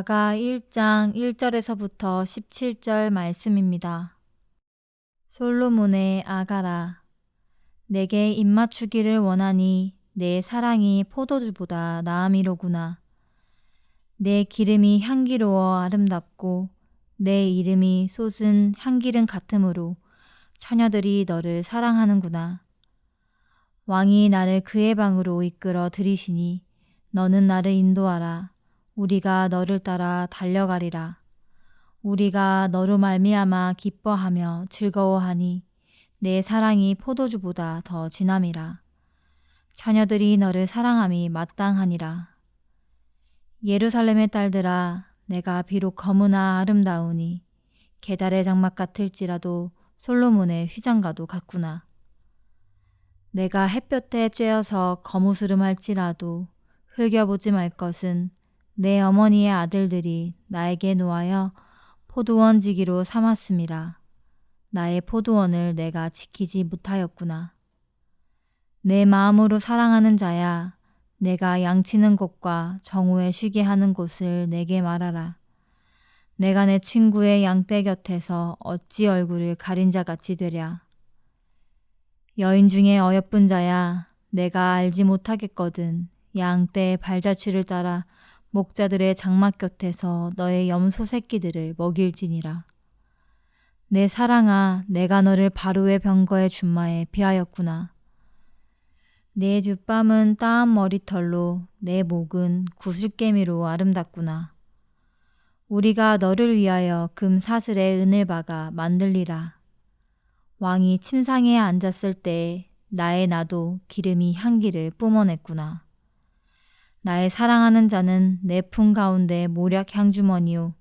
아가 1장 1절에서부터 17절 말씀입니다. 솔로몬의 아가라, 내게 입맞추기를 원하니 내 사랑이 포도주보다 나음이로구나. 내 기름이 향기로워 아름답고 내 이름이 솟은 향기름 같으므로 처녀들이 너를 사랑하는구나. 왕이 나를 그의 방으로 이끌어 들이시니 너는 나를 인도하라. 우리가 너를 따라 달려가리라. 우리가 너로 말미암아 기뻐하며 즐거워하니 내 사랑이 포도주보다 더 진함이라. 처녀들이 너를 사랑함이 마땅하니라. 예루살렘의 딸들아, 내가 비록 거무나 아름다우니 게달의 장막 같을지라도 솔로몬의 휘장과도 같구나. 내가 햇볕에 쬐어서 거무스름할지라도 흘겨보지 말 것은 내 어머니의 아들들이 나에게 노하여 포도원지기로 삼았음이라. 나의 포도원을 내가 지키지 못하였구나. 내 마음으로 사랑하는 자야, 내가 양치는 곳과 정오에 쉬게 하는 곳을 내게 말하라. 내가 내 친구의 양떼 곁에서 어찌 얼굴을 가린 자같이 되랴. 여인 중에 어여쁜 자야, 내가 알지 못하겠거든 양떼의 발자취를 따라 목자들의 장막 곁에서 너의 염소 새끼들을 먹일지니라. 내 사랑아, 내가 너를 바로의 병거의 준마에 비하였구나. 내 뒷밤은 따은 머리털로 내 목은 구슬개미로 아름답구나. 우리가 너를 위하여 금 사슬에 은을 박아 만들리라. 왕이 침상에 앉았을 때 나의 나도 기름이 향기를 뿜어냈구나. 나의 사랑하는 자는 내 품 가운데 모략 향주머니요.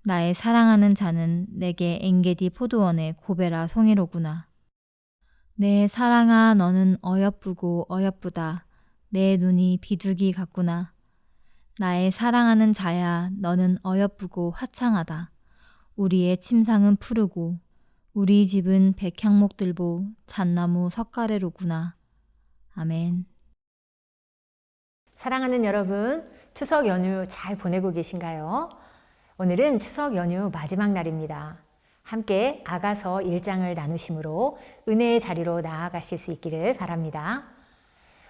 나의 사랑하는 자는 내게 엔게디 포도원의 고베라 송이로구나. 내 사랑아, 너는 어여쁘고 어여쁘다. 내 눈이 비둘기 같구나. 나의 사랑하는 자야, 너는 어여쁘고 화창하다. 우리의 침상은 푸르고 우리 집은 백향목들보 잣나무 석가래로구나. 아멘. 사랑하는 여러분, 추석 연휴 잘 보내고 계신가요? 오늘은 추석 연휴 마지막 날입니다. 함께 아가서 1장을 나누심으로 은혜의 자리로 나아가실 수 있기를 바랍니다.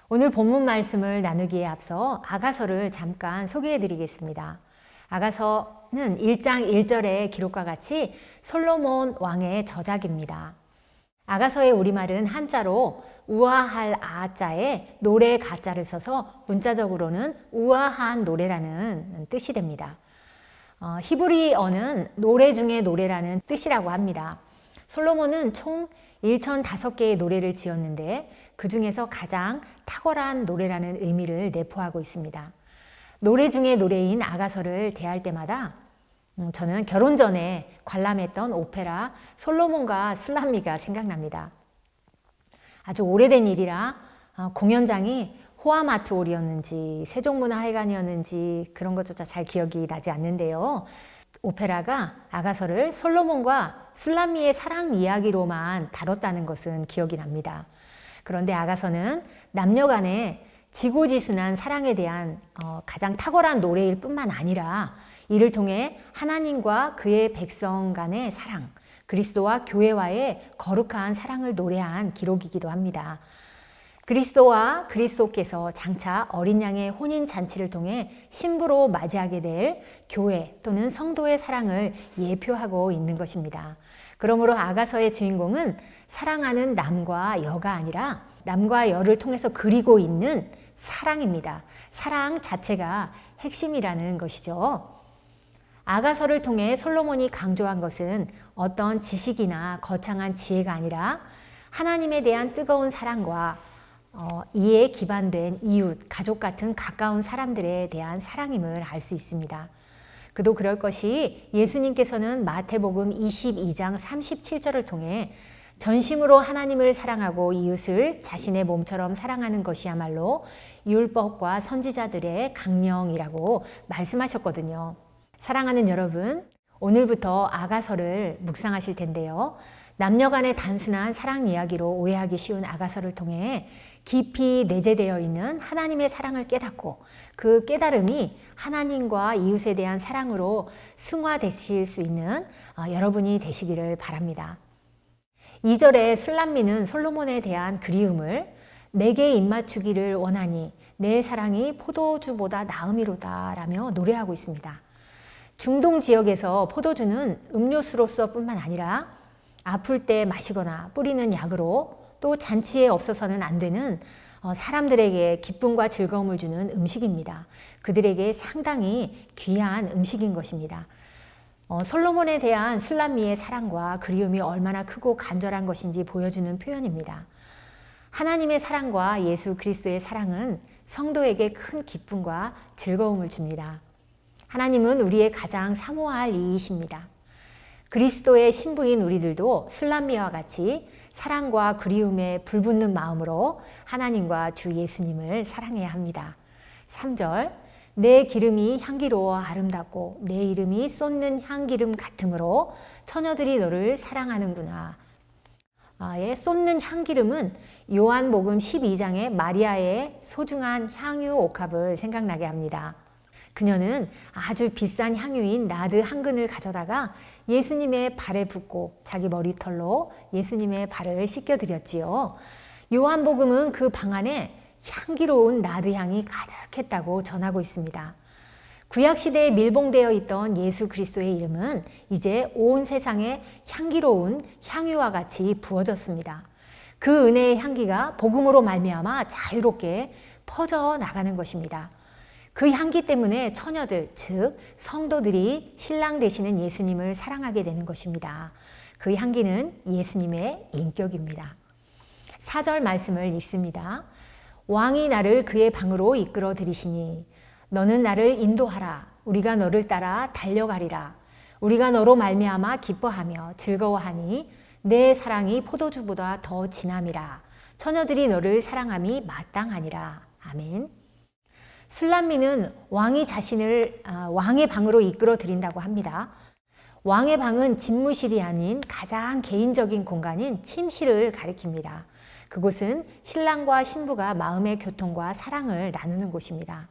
오늘 본문 말씀을 나누기에 앞서 아가서를 잠깐 소개해 드리겠습니다. 아가서는 1장 1절의 기록과 같이 솔로몬 왕의 저작입니다. 아가서의 우리말은 한자로 우아할 아자에 노래 가자를 써서 문자적으로는 우아한 노래라는 뜻이 됩니다. 히브리어는 노래 중에 노래라는 뜻이라고 합니다. 솔로몬은 총 1005개의 노래를 지었는데 그 중에서 가장 탁월한 노래라는 의미를 내포하고 있습니다. 노래 중에 노래인 아가서를 대할 때마다 저는 결혼 전에 관람했던 오페라 솔로몬과 술람미가 생각납니다. 아주 오래된 일이라 공연장이 호아마트 홀이었는지 세종문화회관이었는지 그런 것조차 잘 기억이 나지 않는데요. 오페라가 아가서를 솔로몬과 술람미의 사랑 이야기로만 다뤘다는 것은 기억이 납니다. 그런데 아가서는 남녀 간의 지고지순한 사랑에 대한 가장 탁월한 노래일 뿐만 아니라 이를 통해 하나님과 그의 백성 간의 사랑, 그리스도와 교회와의 거룩한 사랑을 노래한 기록이기도 합니다. 그리스도와 그리스도께서 장차 어린 양의 혼인 잔치를 통해 신부로 맞이하게 될 교회 또는 성도의 사랑을 예표하고 있는 것입니다. 그러므로 아가서의 주인공은 사랑하는 남과 여가 아니라 남과 여를 통해서 그리고 있는 사랑입니다. 사랑 자체가 핵심이라는 것이죠. 아가서를 통해 솔로몬이 강조한 것은 어떤 지식이나 거창한 지혜가 아니라 하나님에 대한 뜨거운 사랑과 이에 기반된 이웃, 가족 같은 가까운 사람들에 대한 사랑임을 알 수 있습니다. 그도 그럴 것이 예수님께서는 마태복음 22장 37절을 통해 전심으로 하나님을 사랑하고 이웃을 자신의 몸처럼 사랑하는 것이야말로 율법과 선지자들의 강령이라고 말씀하셨거든요. 사랑하는 여러분, 오늘부터 아가서를 묵상하실 텐데요. 남녀 간의 단순한 사랑 이야기로 오해하기 쉬운 아가서를 통해 깊이 내재되어 있는 하나님의 사랑을 깨닫고 그 깨달음이 하나님과 이웃에 대한 사랑으로 승화되실 수 있는 여러분이 되시기를 바랍니다. 2절에 술람미는 솔로몬에 대한 그리움을 내게 입맞추기를 원하니 내 사랑이 포도주보다 나음이로다 라며 노래하고 있습니다. 중동 지역에서 포도주는 음료수로서 뿐만 아니라 아플 때 마시거나 뿌리는 약으로 또 잔치에 없어서는 안 되는 사람들에게 기쁨과 즐거움을 주는 음식입니다. 그들에게 상당히 귀한 음식인 것입니다. 솔로몬에 대한 술람미의 사랑과 그리움이 얼마나 크고 간절한 것인지 보여주는 표현입니다. 하나님의 사랑과 예수 그리스도의 사랑은 성도에게 큰 기쁨과 즐거움을 줍니다. 하나님은 우리의 가장 사모할 이이십니다. 그리스도의 신부인 우리들도 술람미와 같이 사랑과 그리움에 불붙는 마음으로 하나님과 주 예수님을 사랑해야 합니다. 3절 내 기름이 향기로워 아름답고 내 이름이 쏟는 향기름 같으므로 처녀들이 너를 사랑하는구나. 쏟는 향기름은 요한복음 12장의 마리아의 소중한 향유 옥합을 생각나게 합니다. 그녀는 아주 비싼 향유인 나드 한 근을 가져다가 예수님의 발에 붓고 자기 머리털로 예수님의 발을 씻겨드렸지요. 요한복음은 그 방 안에 향기로운 나드 향이 가득했다고 전하고 있습니다. 구약시대에 밀봉되어 있던 예수 그리스도의 이름은 이제 온 세상에 향기로운 향유와 같이 부어졌습니다. 그 은혜의 향기가 복음으로 말미암아 자유롭게 퍼져 나가는 것입니다. 그 향기 때문에 처녀들, 즉 성도들이 신랑 되시는 예수님을 사랑하게 되는 것입니다. 그 향기는 예수님의 인격입니다. 4절 말씀을 읽습니다. 왕이 나를 그의 방으로 이끌어 들이시니 너는 나를 인도하라. 우리가 너를 따라 달려가리라. 우리가 너로 말미암아 기뻐하며 즐거워하니 내 사랑이 포도주보다 더 진함이라. 처녀들이 너를 사랑함이 마땅하니라. 아멘. 술람미는 왕이 자신을 왕의 방으로 이끌어 들인다고 합니다. 왕의 방은 집무실이 아닌 가장 개인적인 공간인 침실을 가리킵니다. 그곳은 신랑과 신부가 마음의 교통과 사랑을 나누는 곳입니다.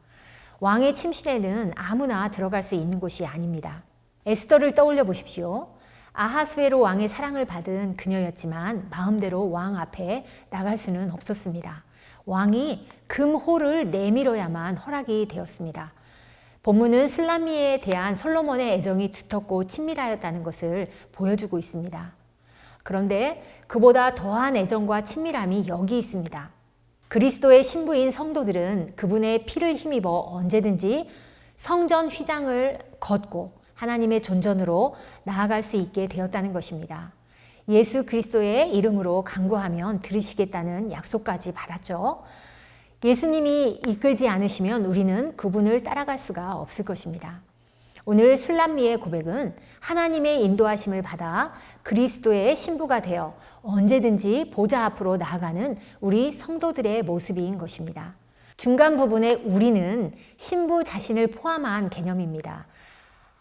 왕의 침실에는 아무나 들어갈 수 있는 곳이 아닙니다. 에스더를 떠올려 보십시오. 아하수에로 왕의 사랑을 받은 그녀였지만 마음대로 왕 앞에 나갈 수는 없었습니다. 왕이 금호를 내밀어야만 허락이 되었습니다. 본문은 술람미에 대한 솔로몬의 애정이 두텁고 친밀하였다는 것을 보여주고 있습니다. 그런데 그보다 더한 애정과 친밀함이 여기 있습니다. 그리스도의 신부인 성도들은 그분의 피를 힘입어 언제든지 성전 휘장을 걷고 하나님의 존전으로 나아갈 수 있게 되었다는 것입니다. 예수 그리스도의 이름으로 간구하면 들으시겠다는 약속까지 받았죠. 예수님이 이끌지 않으시면 우리는 그분을 따라갈 수가 없을 것입니다. 오늘 술람미의 고백은 하나님의 인도하심을 받아 그리스도의 신부가 되어 언제든지 보좌 앞으로 나아가는 우리 성도들의 모습인 것입니다. 중간 부분의 우리는 신부 자신을 포함한 개념입니다.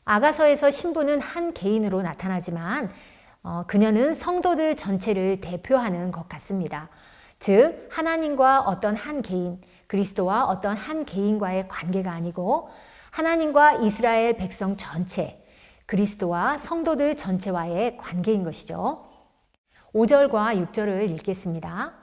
아가서에서 신부는 한 개인으로 나타나지만 그녀는 성도들 전체를 대표하는 것 같습니다. 즉 하나님과 어떤 한 개인, 그리스도와 어떤 한 개인과의 관계가 아니고 하나님과 이스라엘 백성 전체, 그리스도와 성도들 전체와의 관계인 것이죠. 5절과 6절을 읽겠습니다.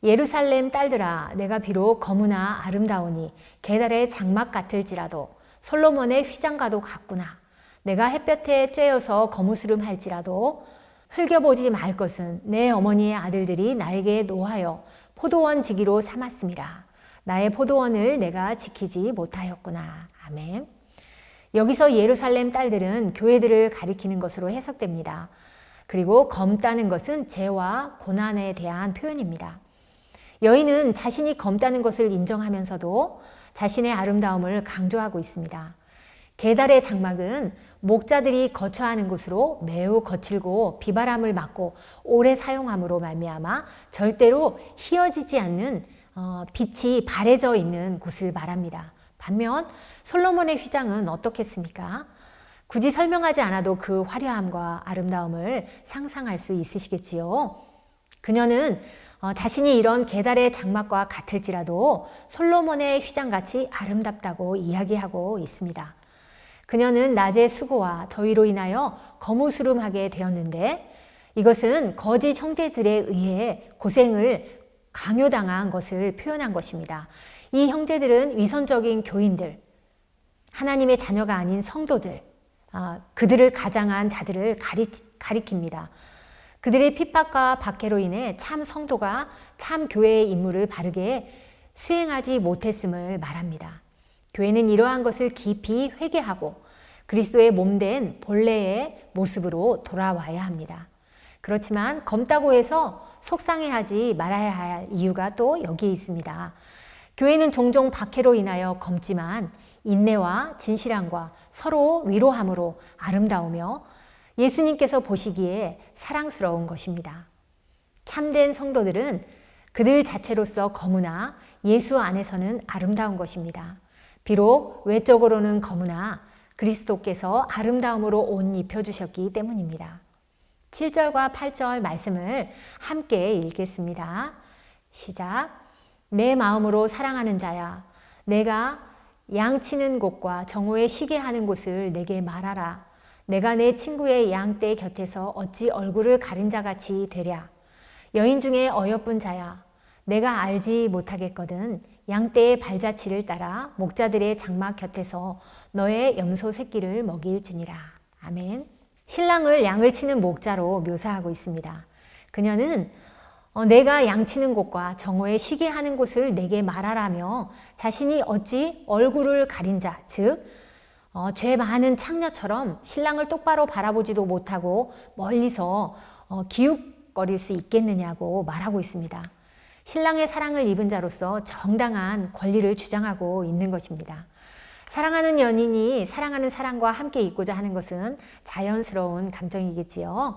예루살렘 딸들아 내가 비록 거무나 아름다우니 계달의 장막 같을지라도 솔로몬의 휘장과도 같구나. 내가 햇볕에 쬐어서 거무스름 할지라도 흘겨보지 말 것은 내 어머니의 아들들이 나에게 노하여 포도원 지기로 삼았음이라. 나의 포도원을 내가 지키지 못하였구나. 아멘. 여기서 예루살렘 딸들은 교회들을 가리키는 것으로 해석됩니다. 그리고 검다는 것은 죄와 고난에 대한 표현입니다. 여인은 자신이 검다는 것을 인정하면서도 자신의 아름다움을 강조하고 있습니다. 계달의 장막은 목자들이 거처하는 곳으로 매우 거칠고 비바람을 맞고 오래 사용함으로 말미암아 절대로 휘어지지 않는 빛이 바래져 있는 곳을 말합니다. 반면 솔로몬의 휘장은 어떻겠습니까? 굳이 설명하지 않아도 그 화려함과 아름다움을 상상할 수 있으시겠지요. 그녀는 자신이 이런 계달의 장막과 같을지라도 솔로몬의 휘장같이 아름답다고 이야기하고 있습니다. 그녀는 낮의 수고와 더위로 인하여 거무스름하게 되었는데 이것은 거짓 형제들에 의해 고생을 강요당한 것을 표현한 것입니다. 이 형제들은 위선적인 교인들, 하나님의 자녀가 아닌 성도들, 그들을 가장한 자들을 가리킵니다. 그들의 핍박과 박해로 인해 참 성도가 참 교회의 임무를 바르게 수행하지 못했음을 말합니다. 교회는 이러한 것을 깊이 회개하고 그리스도의 몸된 본래의 모습으로 돌아와야 합니다. 그렇지만 검다고 해서 속상해하지 말아야 할 이유가 또 여기에 있습니다. 교회는 종종 박해로 인하여 검지만 인내와 진실함과 서로 위로함으로 아름다우며 예수님께서 보시기에 사랑스러운 것입니다. 참된 성도들은 그들 자체로서 거무나 예수 안에서는 아름다운 것입니다. 비록 외적으로는 거무나 그리스도께서 아름다움으로 옷 입혀주셨기 때문입니다. 7절과 8절 말씀을 함께 읽겠습니다. 시작. 내 마음으로 사랑하는 자야, 내가 양치는 곳과 정오에 쉬게 하는 곳을 내게 말하라. 내가 내 친구의 양떼 곁에서 어찌 얼굴을 가린 자같이 되랴. 여인 중에 어여쁜 자야, 내가 알지 못하겠거든. 양떼의 발자취를 따라 목자들의 장막 곁에서 너의 염소 새끼를 먹일지니라. 아멘. 신랑을 양을 치는 목자로 묘사하고 있습니다. 그녀는 내가 양치는 곳과 정오에 쉬게 하는 곳을 내게 말하라며 자신이 어찌 얼굴을 가린 자, 즉 죄 많은 창녀처럼 신랑을 똑바로 바라보지도 못하고 멀리서 기웃거릴 수 있겠느냐고 말하고 있습니다. 신랑의 사랑을 입은 자로서 정당한 권리를 주장하고 있는 것입니다. 사랑하는 연인이 사랑하는 사람과 함께 있고자 하는 것은 자연스러운 감정이겠지요.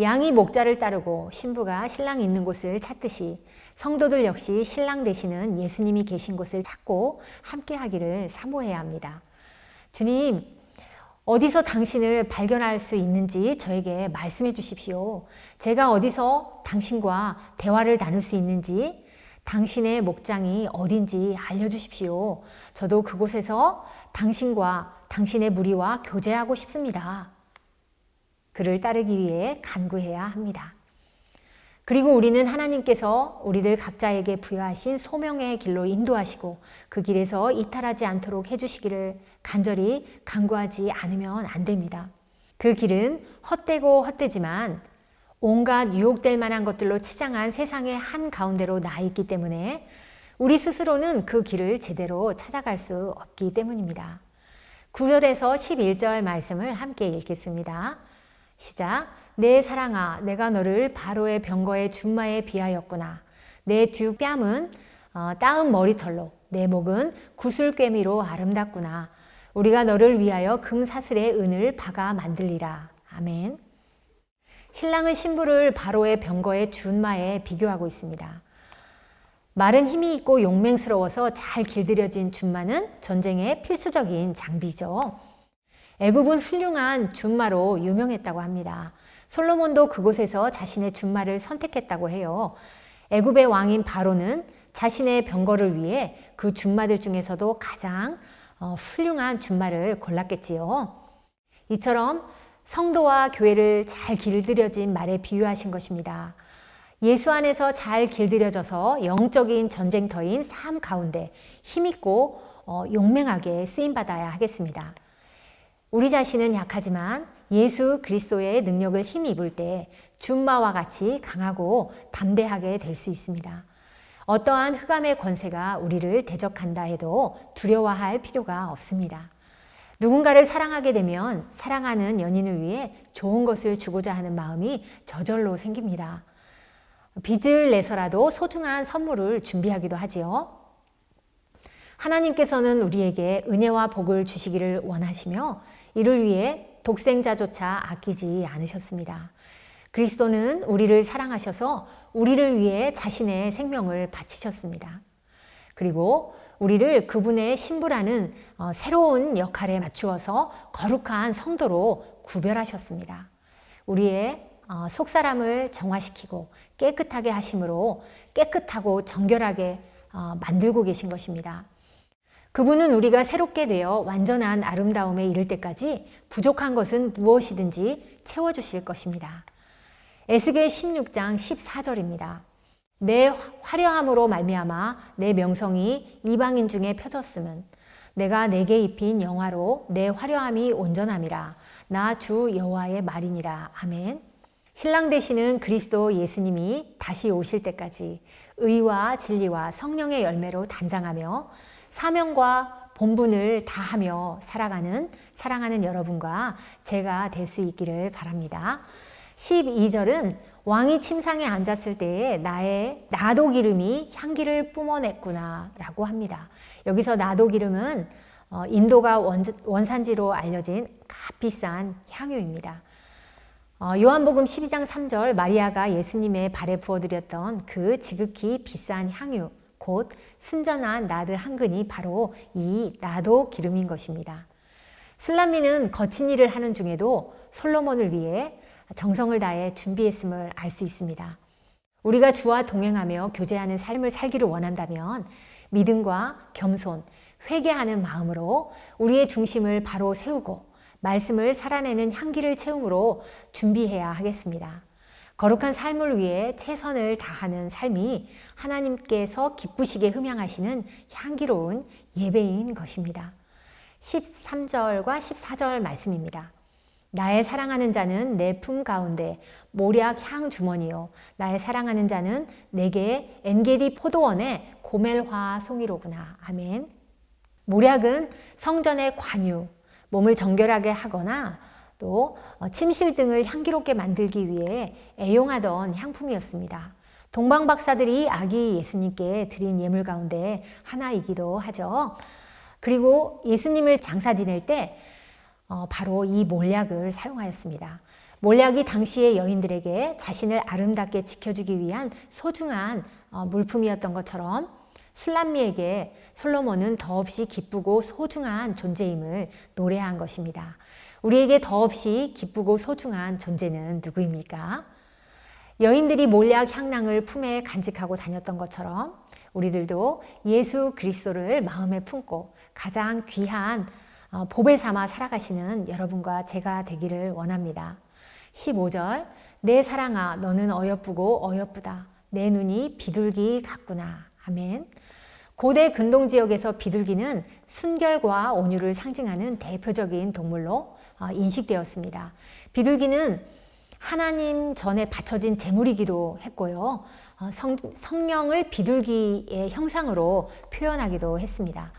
양이 목자를 따르고 신부가 신랑이 있는 곳을 찾듯이 성도들 역시 신랑 되시는 예수님이 계신 곳을 찾고 함께 하기를 사모해야 합니다. 주님, 어디서 당신을 발견할 수 있는지 저에게 말씀해 주십시오. 제가 어디서 당신과 대화를 나눌 수 있는지, 당신의 목장이 어딘지 알려주십시오. 저도 그곳에서 당신과 당신의 무리와 교제하고 싶습니다. 그를 따르기 위해 간구해야 합니다. 그리고 우리는 하나님께서 우리들 각자에게 부여하신 소명의 길로 인도하시고 그 길에서 이탈하지 않도록 해주시기를 간절히 간구하지 않으면 안 됩니다. 그 길은 헛되고 헛되지만 온갖 유혹될 만한 것들로 치장한 세상의 한가운데로 나 있기 때문에 우리 스스로는 그 길을 제대로 찾아갈 수 없기 때문입니다. 9절에서 11절 말씀을 함께 읽겠습니다. 시작. 내 사랑아, 내가 너를 바로의 병거의 준마에 비하였구나. 내 두 뺨은 따은 머리털로, 내 목은 구슬꿰미로 아름답구나. 우리가 너를 위하여 금사슬의 은을 박아 만들리라. 아멘. 신랑은 신부를 바로의 병거의 준마에 비교하고 있습니다. 말은 힘이 있고 용맹스러워서 잘 길들여진 준마는 전쟁의 필수적인 장비죠. 애굽은 훌륭한 준마로 유명했다고 합니다. 솔로몬도 그곳에서 자신의 준마를 선택했다고 해요. 애굽의 왕인 바로는 자신의 병거를 위해 그 준마들 중에서도 가장 훌륭한 준마를 골랐겠지요. 이처럼 성도와 교회를 잘 길들여진 말에 비유하신 것입니다. 예수 안에서 잘 길들여져서 영적인 전쟁터인 삶 가운데 힘있고 용맹하게 쓰임받아야 하겠습니다. 우리 자신은 약하지만 예수 그리스도의 능력을 힘입을 때 준마와 같이 강하고 담대하게 될 수 있습니다. 어떠한 흑암의 권세가 우리를 대적한다 해도 두려워할 필요가 없습니다. 누군가를 사랑하게 되면 사랑하는 연인을 위해 좋은 것을 주고자 하는 마음이 저절로 생깁니다. 빚을 내서라도 소중한 선물을 준비하기도 하지요. 하나님께서는 우리에게 은혜와 복을 주시기를 원하시며 이를 위해 독생자조차 아끼지 않으셨습니다. 그리스도는 우리를 사랑하셔서 우리를 위해 자신의 생명을 바치셨습니다. 그리고 우리를 그분의 신부라는 새로운 역할에 맞추어서 거룩한 성도로 구별하셨습니다. 우리의 속사람을 정화시키고 깨끗하게 하심으로 깨끗하고 정결하게 만들고 계신 것입니다. 그분은 우리가 새롭게 되어 완전한 아름다움에 이를 때까지 부족한 것은 무엇이든지 채워주실 것입니다. 에스겔 16장 14절입니다. 내 화려함으로 말미암아 내 명성이 이방인 중에 펴졌음은 내가 내게 입힌 영화로 내 화려함이 온전함이라. 나 주 여호와의 말이니라. 아멘. 신랑 되시는 그리스도 예수님이 다시 오실 때까지 의와 진리와 성령의 열매로 단장하며 사명과 본분을 다하며 살아가는 사랑하는 여러분과 제가 될 수 있기를 바랍니다. 12절은 왕이 침상에 앉았을 때에 나의 나도 기름이 향기를 뿜어냈구나 라고 합니다. 여기서 나도 기름은 인도가 원산지로 알려진 값비싼 향유입니다. 요한복음 12장 3절 마리아가 예수님의 발에 부어드렸던 그 지극히 비싼 향유 곧 순전한 나드 한 근이 바로 이 나도 기름인 것입니다. 술람미는 거친 일을 하는 중에도 솔로몬을 위해 정성을 다해 준비했음을 알 수 있습니다. 우리가 주와 동행하며 교제하는 삶을 살기를 원한다면 믿음과 겸손, 회개하는 마음으로 우리의 중심을 바로 세우고 말씀을 살아내는 향기를 채움으로 준비해야 하겠습니다. 거룩한 삶을 위해 최선을 다하는 삶이 하나님께서 기쁘시게 흠양하시는 향기로운 예배인 것입니다. 13절과 14절 말씀입니다. 나의 사랑하는 자는 내 품 가운데 모략 향 주머니요 나의 사랑하는 자는 내게 엔게디 포도원의 고멜화 송이로구나. 아멘. 모략은 성전의 관유, 몸을 정결하게 하거나 또 침실 등을 향기롭게 만들기 위해 애용하던 향품이었습니다. 동방 박사들이 아기 예수님께 드린 예물 가운데 하나이기도 하죠. 그리고 예수님을 장사 지낼 때 바로 이 몰약을 사용하였습니다. 몰약이 당시의 여인들에게 자신을 아름답게 지켜주기 위한 소중한 물품이었던 것처럼 술람미에게 솔로몬은 더없이 기쁘고 소중한 존재임을 노래한 것입니다. 우리에게 더없이 기쁘고 소중한 존재는 누구입니까? 여인들이 몰약 향낭을 품에 간직하고 다녔던 것처럼 우리들도 예수 그리스도를 마음에 품고 가장 귀한 보배 삼아 살아가시는 여러분과 제가 되기를 원합니다. 15절 내 사랑아 너는 어여쁘고 어여쁘다. 내 눈이 비둘기 같구나. 아멘. 고대 근동 지역에서 비둘기는 순결과 온유를 상징하는 대표적인 동물로 인식되었습니다. 비둘기는 하나님 전에 바쳐진 제물이기도 했고요. 성령을 비둘기의 형상으로 표현하기도 했습니다.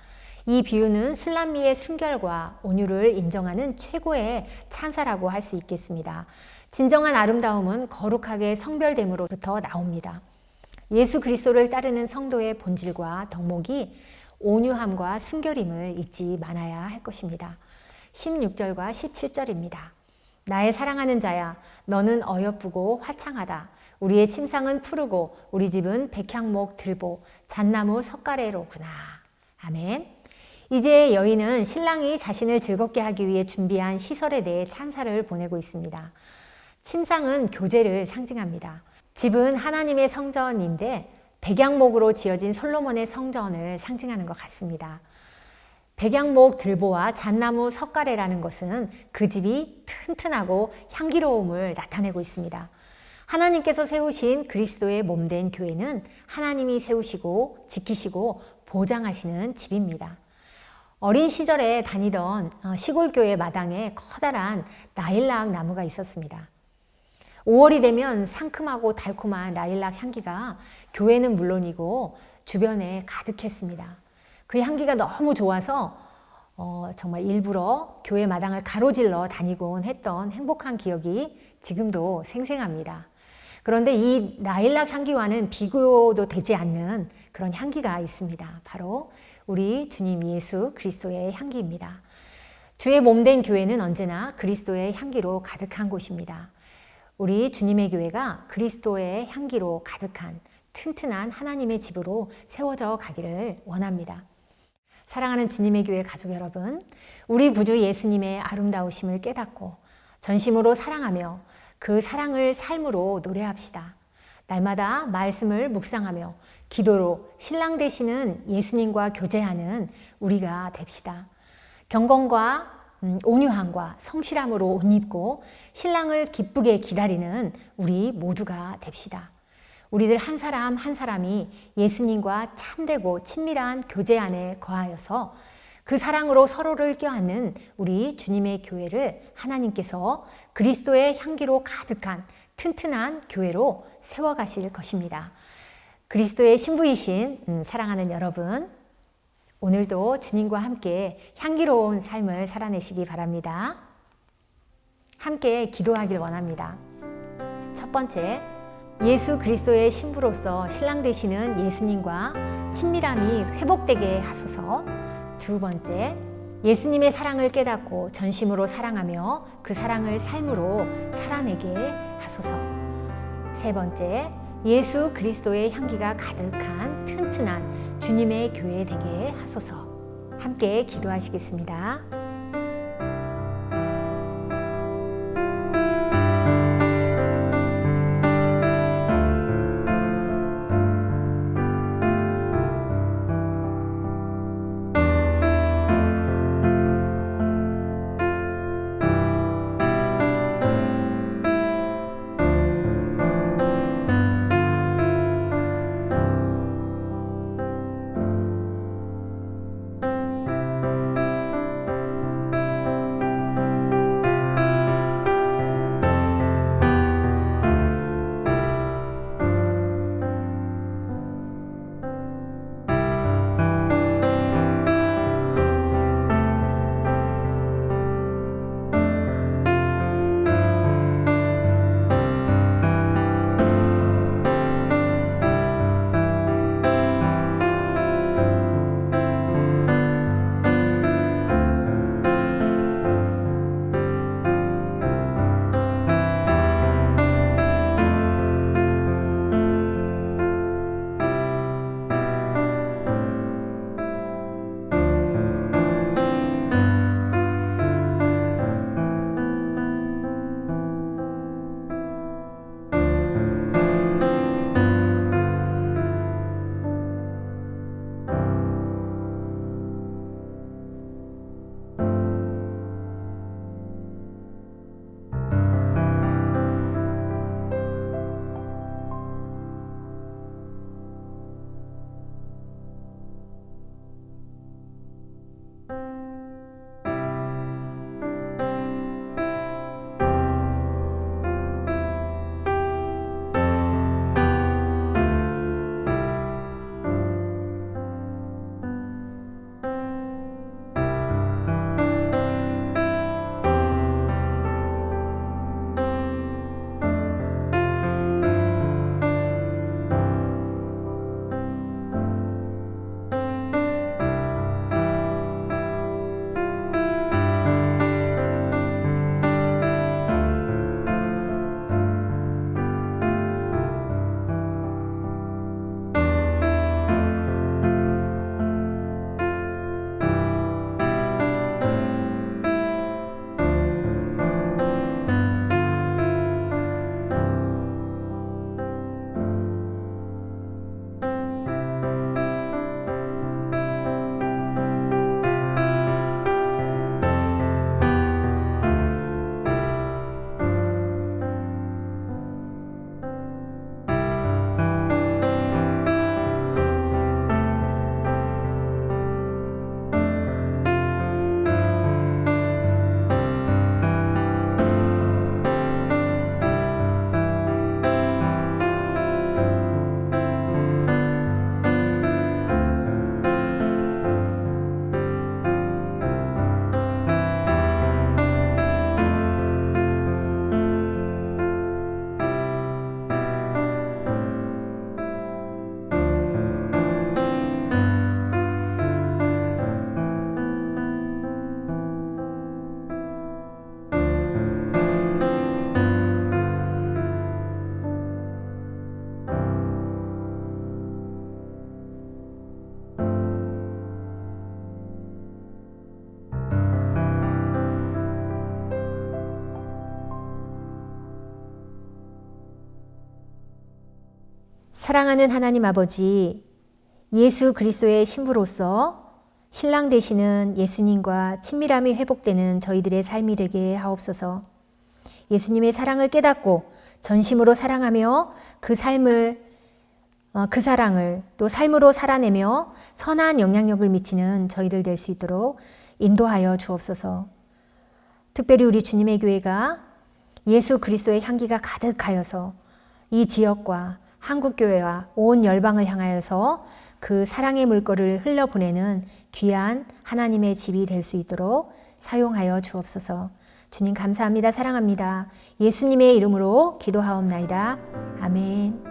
이 비유는 술람미의 순결과 온유를 인정하는 최고의 찬사라고 할 수 있겠습니다. 진정한 아름다움은 거룩하게 성별됨으로부터 나옵니다. 예수 그리스도를 따르는 성도의 본질과 덕목이 온유함과 순결임을 잊지 말아야 할 것입니다. 16절과 17절입니다. 나의 사랑하는 자야 너는 어여쁘고 화창하다. 우리의 침상은 푸르고 우리 집은 백향목 들보 잣나무 석가래로구나. 아멘. 이제 여인은 신랑이 자신을 즐겁게 하기 위해 준비한 시설에 대해 찬사를 보내고 있습니다. 침상은 교제를 상징합니다. 집은 하나님의 성전인데 백향목으로 지어진 솔로몬의 성전을 상징하는 것 같습니다. 백향목 들보와 잣나무 석가래라는 것은 그 집이 튼튼하고 향기로움을 나타내고 있습니다. 하나님께서 세우신 그리스도의 몸된 교회는 하나님이 세우시고 지키시고 보장하시는 집입니다. 어린 시절에 다니던 시골교회 마당에 커다란 라일락 나무가 있었습니다. 5월이 되면 상큼하고 달콤한 라일락 향기가 교회는 물론이고 주변에 가득했습니다. 그 향기가 너무 좋아서 정말 일부러 교회 마당을 가로질러 다니곤 했던 행복한 기억이 지금도 생생합니다. 그런데 이 라일락 향기와는 비교도 되지 않는 그런 향기가 있습니다. 바로 우리 주님 예수 그리스도의 향기입니다. 주의 몸된 교회는 언제나 그리스도의 향기로 가득한 곳입니다. 우리 주님의 교회가 그리스도의 향기로 가득한 튼튼한 하나님의 집으로 세워져 가기를 원합니다. 사랑하는 주님의 교회 가족 여러분, 우리 구주 예수님의 아름다우심을 깨닫고 전심으로 사랑하며 그 사랑을 삶으로 노래합시다. 날마다 말씀을 묵상하며 기도로 신랑 되시는 예수님과 교제하는 우리가 됩시다. 경건과 온유함과 성실함으로 옷 입고 신랑을 기쁘게 기다리는 우리 모두가 됩시다. 우리들 한 사람 한 사람이 예수님과 참되고 친밀한 교제 안에 거하여서 그 사랑으로 서로를 껴안는 우리 주님의 교회를 하나님께서 그리스도의 향기로 가득한 튼튼한 교회로 세워가실 것입니다. 그리스도의 신부이신 사랑하는 여러분, 오늘도 주님과 함께 향기로운 삶을 살아내시기 바랍니다. 함께 기도하길 원합니다. 첫 번째, 예수 그리스도의 신부로서 신랑 되시는 예수님과 친밀함이 회복되게 하소서. 두 번째, 예수님의 사랑을 깨닫고 전심으로 사랑하며 그 사랑을 삶으로 살아내게 하소서. 세 번째, 예수 그리스도의 향기가 가득한 튼튼한 주님의 교회 되게 하소서. 함께 기도하시겠습니다. 사랑하는 하나님 아버지, 예수 그리스도의 신부로서 신랑 되시는 예수님과 친밀함이 회복되는 저희들의 삶이 되게 하옵소서. 예수님의 사랑을 깨닫고 전심으로 사랑하며 그 사랑을 또 삶으로 살아내며 선한 영향력을 미치는 저희들 될 수 있도록 인도하여 주옵소서. 특별히 우리 주님의 교회가 예수 그리스도의 향기가 가득하여서 이 지역과 한국교회와 온 열방을 향하여서 그 사랑의 물결을 흘려보내는 귀한 하나님의 집이 될 수 있도록 사용하여 주옵소서. 주님 감사합니다. 사랑합니다. 예수님의 이름으로 기도하옵나이다. 아멘.